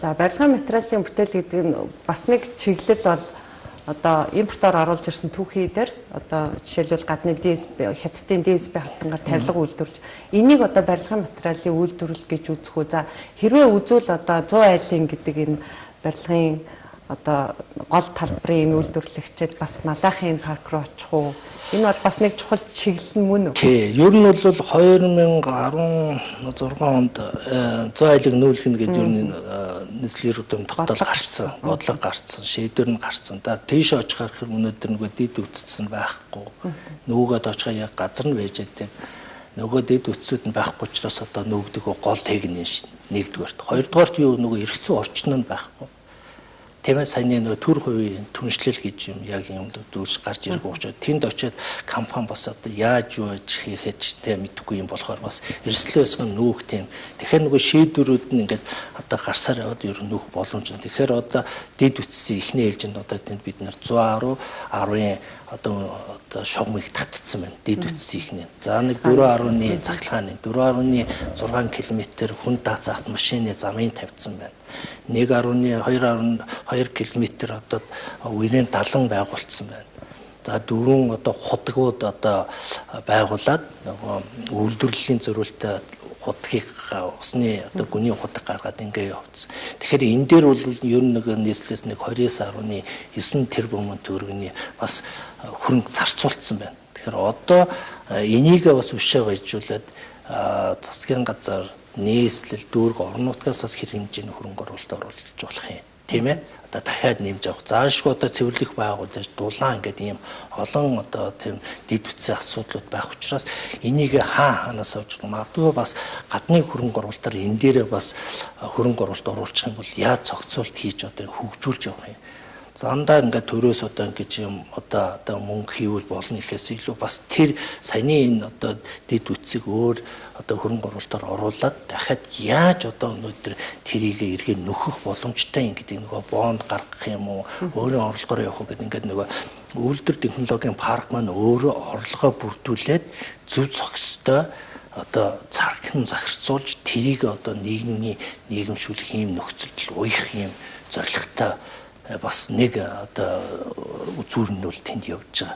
За барилгын материалын бүтээл гэдэг нь бас нэг чиглэл бол одоо импортоор оруулж ирсэн түүхий дээр одоо жишээлбэл гадны ДСБ, хятадын ДСБ хатангаар тавилга үйлдвэрлэж энийг одоо барилгын материалын үйлдвэрлэл гэж үзэх үү. За хэрвээ үзвэл одоо 100 айлын гэдэг энэ барилгын одоо гол талбарын энэ үйлдвэрлэгчид бас налаахын парк руу очих уу? Энэ бол бас нэг чухал чиглэл мөн үү? Тий, ер нь бол 2016 онд 100 айлыг нүүлгэнэ гэж ер нь нийслэлийн хөдөлмөрийн тогтоол гарцсан, бодлого гарцсан, шийдвэр нь гарцсан. Да тийш очихаар хэр өнөөдөр нөгөө дид үтцсэн байхгүй. Нөгөөд очихаа яг газар нь байж байдаг. Нөгөө дид үтцүүд нь байхгүй учраас одоо нөгдөг гол техникийн шин нэгдүгээрт. Хоёрдугаарт юу нөгөө эргэцүү орчин нь байхгүй. Тэмээ саяны нөгөө төр хувийн түншлэл гэж юм яг юм дүүрс гарч ирэх учраас тэнд очиод компани бас одоо яаж юу хийхэж тэ мэдэхгүй юм болохоор бас эрсдлээс нүүх тийм. Тэгэхээр нөгөө шийдвэрүүд нь ингээд одоо гарсаар яваад ер нь нүүх боломж. Тэгэхээр одоо дид үтсийн ихний ээлжинд одоо тэнд бид нар 110 10-ын одоо шугамыг татцсан байна. Дид үтсийн ихний. За нэг 4.1 цахилгааны 4.6 км хүн даац автомашины замын тавьсан байна. 1.2 км одоо үеийн далан байгуулсан байна. За дөрвөн одоо худгууд одоо байгуулад нөгөө үйлдвэрлэлийн зорилттой худгийг усны одоо гүний худаг гаргаад ингээ явуулсан. Тэгэхээр энэ дээр бол ер нь нэг нийслэлээс нэг 29.9 тэрбум төгрөгийн бас хөрөнгө зарцуулсан байна. Тэгэхээр одоо энийг бас өшөө баяжуулаад засгийн газар нийслэл дүүрэг орон нутгаас бас хэр хэмжээний хөрөнгө оруулалт оруулж болох юм. Тийм ээ? Одоо дахиад нэмж авах. Заашгүй одоо цэвэрлэх байгуулж дулаан гэдэг ийм олон одоо тийм дид үтсийн асуудлууд байх учраас энийг хаанаас авч магадгүй бас гадны хөрөнгө оруулалтаар энэ дээрээ бас хөрөнгө оруулалт оруулах юм бол яаж зохицуулт хийж одоо хөгжүүлж явах юм. Зандаа ингээд төрөөс одоо ингэж юм одоо мөнгө хийвэл болно ихээс илүү бас тэр саяны энэ одоо дид үтсийг өөр одоо хөрөнгө оруулалтаар оруулаад дахиад яаж одоо өнөөдөр тэрийг эргээ нөхөх боломжтой юм гэдэг нөгөө бонд гаргах юм уу өөрийн орлогоор явах гэдэг ингээд нөгөө үйлдвэр технологийн парк маань өөрөө орлогоо бүрдүүлээд зөв зохистой одоо царгын захирцуулж тэрийг одоо нийгэмшүүлэх юм нөхцөлд уях юм зорилготой бас нэг одоо үзүүр нь бол тэнд явж байгаа.